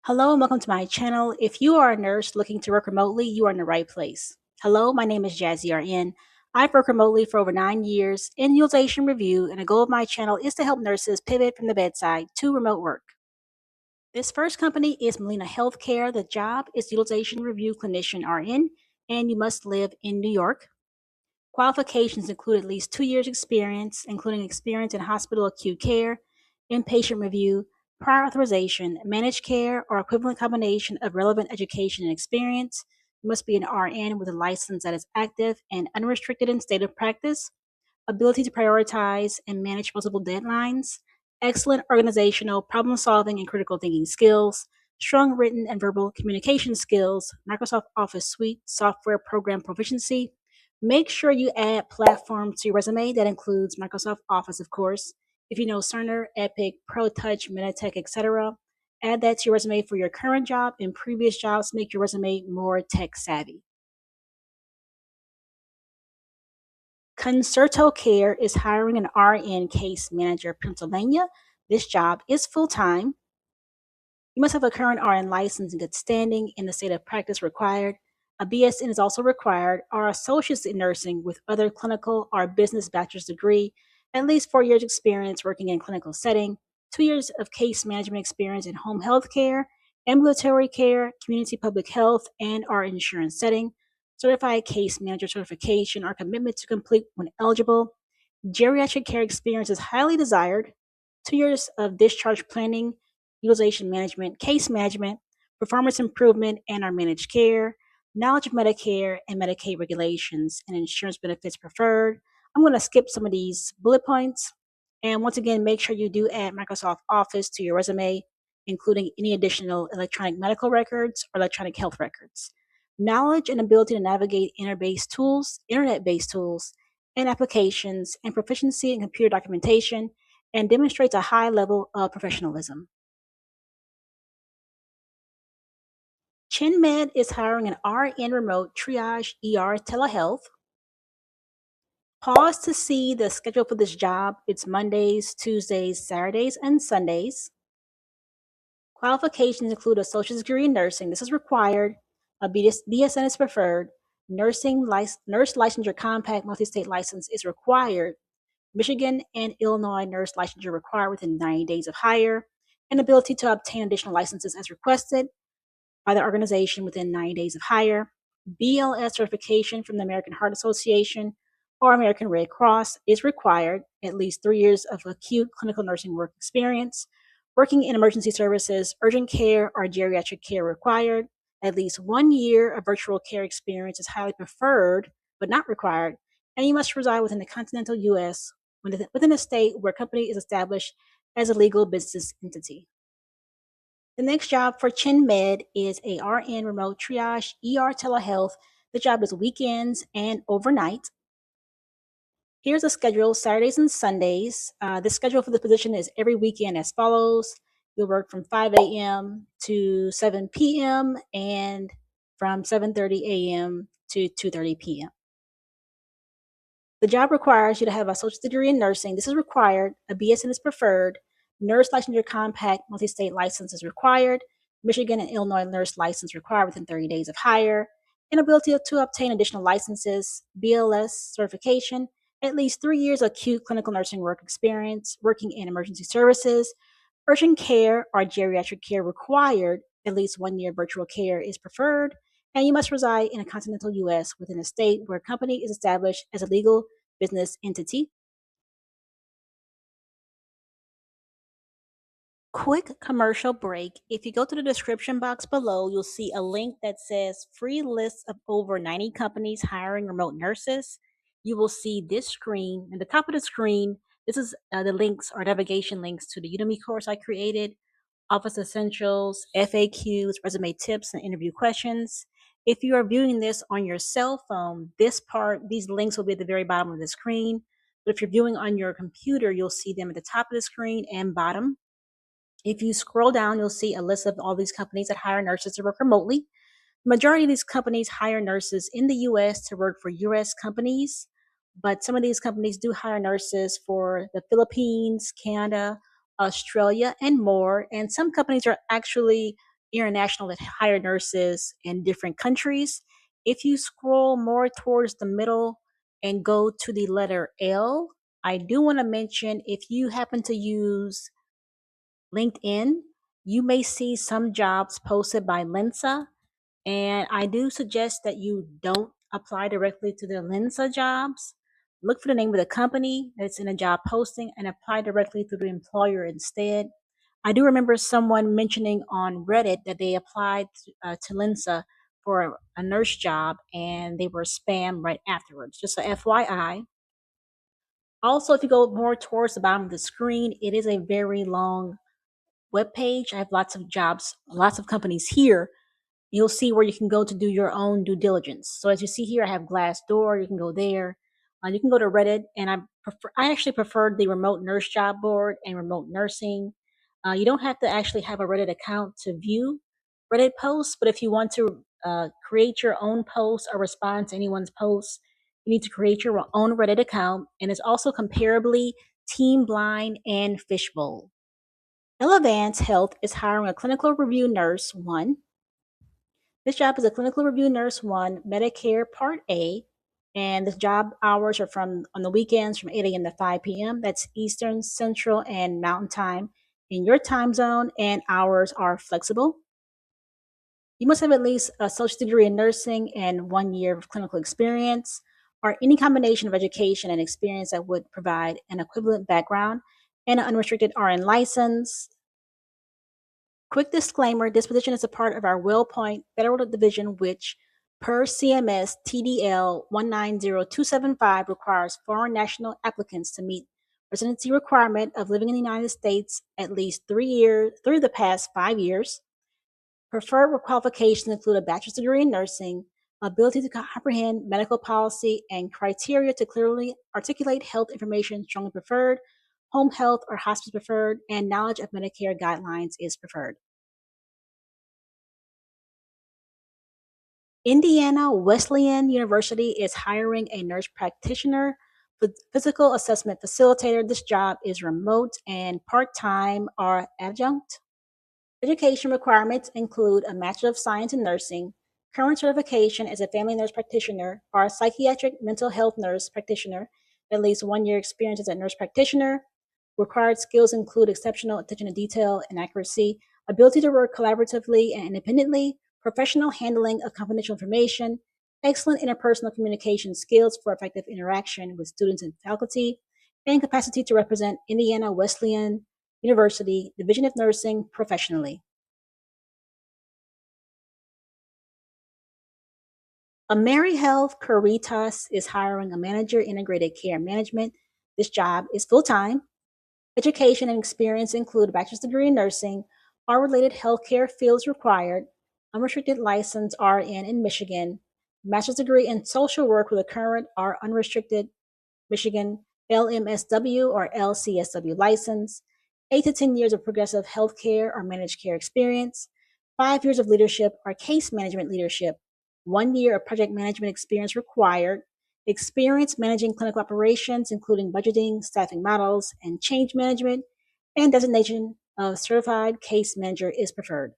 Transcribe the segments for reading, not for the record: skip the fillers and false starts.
Hello and welcome to my channel. If you are a nurse looking to work remotely, you are in the right place. Hello, my name is Jazzy RN. I've worked remotely for over 9 years in utilization review, and the goal of my channel is to help nurses pivot from the bedside to remote work. This first company is Molina Healthcare. The job is utilization review clinician RN, and you must live in New York. Qualifications include at least 2 years experience, including experience in hospital acute care, inpatient review, prior authorization, managed care, or equivalent combination of relevant education and experience. You must be an RN with a license that is active and unrestricted in state of practice, ability to prioritize and manage multiple deadlines, excellent organizational problem solving and critical thinking skills, strong written and verbal communication skills, Microsoft Office Suite software program proficiency. Make sure you add platforms to your resume. That includes Microsoft Office, of course. If you know Cerner, Epic, Protouch, Meditech, etc., add that to your resume for your current job and previous jobs. Make your resume more tech savvy. Concerto Care is hiring an RN case manager, Pennsylvania. This job is full time. You must have a current RN license in good standing in the state of practice required. A BSN is also required, or associates in nursing with other clinical or business bachelor's degree, at least 4 years experience working in clinical setting, 2 years of case management experience in home health care, ambulatory care, community public health, and or insurance setting, certified case manager certification or commitment to complete when eligible. Geriatric care experience is highly desired. 2 years of discharge planning, utilization management, case management, performance improvement, and our managed care, knowledge of Medicare and Medicaid regulations, and insurance benefits preferred. I'm going to skip some of these bullet points. And once again, make sure you do add Microsoft Office to your resume, including any additional electronic medical records or electronic health records. Knowledge and ability to navigate internet-based tools, and applications, and proficiency in computer documentation, and demonstrates a high level of professionalism. ChinMed is hiring an RN remote triage ER telehealth. Pause to see the schedule for this job. It's Mondays, Tuesdays, Saturdays, and Sundays. Qualifications include a associate's degree in nursing. This is required. A BSN is preferred. Nurse licensure compact multi-state license is required. Michigan and Illinois nurse licensure required within 90 days of hire, and ability to obtain additional licenses as requested by the organization within 90 days of hire. BLS certification from the American Heart Association or American Red Cross is required, at least 3 years of acute clinical nursing work experience. Working in emergency services, urgent care, or geriatric care required. At least 1 year of virtual care experience is highly preferred, but not required. And you must reside within the continental U.S., within a state where a company is established as a legal business entity. The next job for ChinMed is a RN remote triage ER telehealth. The job is weekends and overnight. Here's a schedule: Saturdays and Sundays. The schedule for the position is every weekend as follows. You'll work from 5 a.m. to 7 p.m. and from 7:30 a.m. to 2:30 p.m. The job requires you to have a associate's degree in nursing. This is required. A BSN is preferred. Nurse licensure compact multi-state license is required. Michigan and Illinois nurse license required within 30 days of hire. Inability to obtain additional licenses, BLS certification, at least 3 years acute clinical nursing work experience, working in emergency services, urgent care or geriatric care required, at least 1 year virtual care is preferred, and you must reside in a continental U.S. within a state where a company is established as a legal business entity. Quick commercial break. If you go to the description box below, you'll see a link that says free list of over 90 companies hiring remote nurses. You will see this screen. At the top of the screen, this is the links or navigation links to the Udemy course I created, Office Essentials, FAQs, resume tips, and interview questions. If you are viewing this on your cell phone, these links will be at the very bottom of the screen. But if you're viewing on your computer, you'll see them at the top of the screen and bottom. If you scroll down, you'll see a list of all these companies that hire nurses to work remotely. The majority of these companies hire nurses in the US to work for US companies, but some of these companies do hire nurses for the Philippines, Canada, Australia, and more. And some companies are actually international that hire nurses in different countries. If you scroll more towards the middle and go to the letter L, I do want to mention if you happen to use LinkedIn, you may see some jobs posted by Lensa, and I do suggest that you don't apply directly to the Lensa jobs. Look for the name of the company that's in a job posting and apply directly to the employer instead. I do remember someone mentioning on Reddit that they applied to Lensa for a nurse job and they were spam right afterwards. Just a FYI. Also, if you go more towards the bottom of the screen, it is a very long web page. I have lots of jobs, lots of companies here. You'll see where you can go to do your own due diligence. So as you see here, I have Glassdoor. You can go there. You can go to Reddit, and I actually preferred the remote nurse job board and remote nursing. You don't have to actually have a Reddit account to view Reddit posts, but if you want to create your own post or respond to anyone's posts, you need to create your own Reddit account, and it's also comparably Team Blind and Fishbowl. Elevance Health is hiring a clinical review nurse one. This job is a clinical review nurse one, Medicare Part A, and the job hours are from on the weekends from 8 a.m. to 5 p.m. That's Eastern, Central, and Mountain Time in your time zone, and hours are flexible. You must have at least a associate degree in nursing and 1 year of clinical experience, or any combination of education and experience that would provide an equivalent background, and an unrestricted RN license. Quick disclaimer, this position is a part of our WellPoint Federal Division, which, per CMS TDL 190275, requires foreign national applicants to meet residency requirement of living in the United States at least 3 years through the past 5 years. Preferred qualifications include a bachelor's degree in nursing, ability to comprehend medical policy and criteria to clearly articulate health information strongly preferred, home health or hospice preferred, and knowledge of Medicare guidelines is preferred. Indiana Wesleyan University is hiring a nurse practitioner for physical assessment facilitator. This job is remote and part-time or adjunct. Education requirements include a Master of Science in Nursing, current certification as a family nurse practitioner or a psychiatric mental health nurse practitioner, at least 1 year experience as a nurse practitioner. Required skills include exceptional attention to detail and accuracy, ability to work collaboratively and independently, professional handling of confidential information, excellent interpersonal communication skills for effective interaction with students and faculty, and capacity to represent Indiana Wesleyan University Division of Nursing professionally. AmeriHealth Caritas is hiring a manager integrated care management. This job is full-time. Education and experience include a bachelor's degree in nursing or related healthcare fields required, unrestricted license RN in Michigan, master's degree in social work with a current or unrestricted Michigan LMSW or LCSW license, 8 to 10 years of progressive healthcare or managed care experience, 5 years of leadership or case management leadership, 1 year of project management experience required, experience managing clinical operations, including budgeting, staffing models, and change management, and designation of certified case manager is preferred.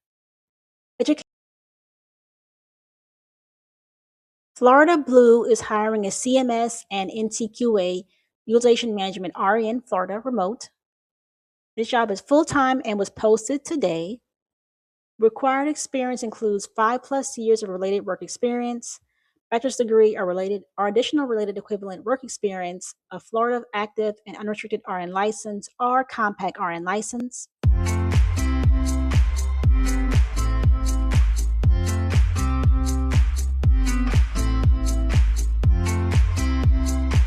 Florida Blue is hiring a CMS and NTQA utilization management RN Florida remote. This job is full-time and was posted today. Required experience includes 5+ years of related work experience, bachelor's degree or additional related equivalent work experience, a Florida active and unrestricted RN license or compact RN license.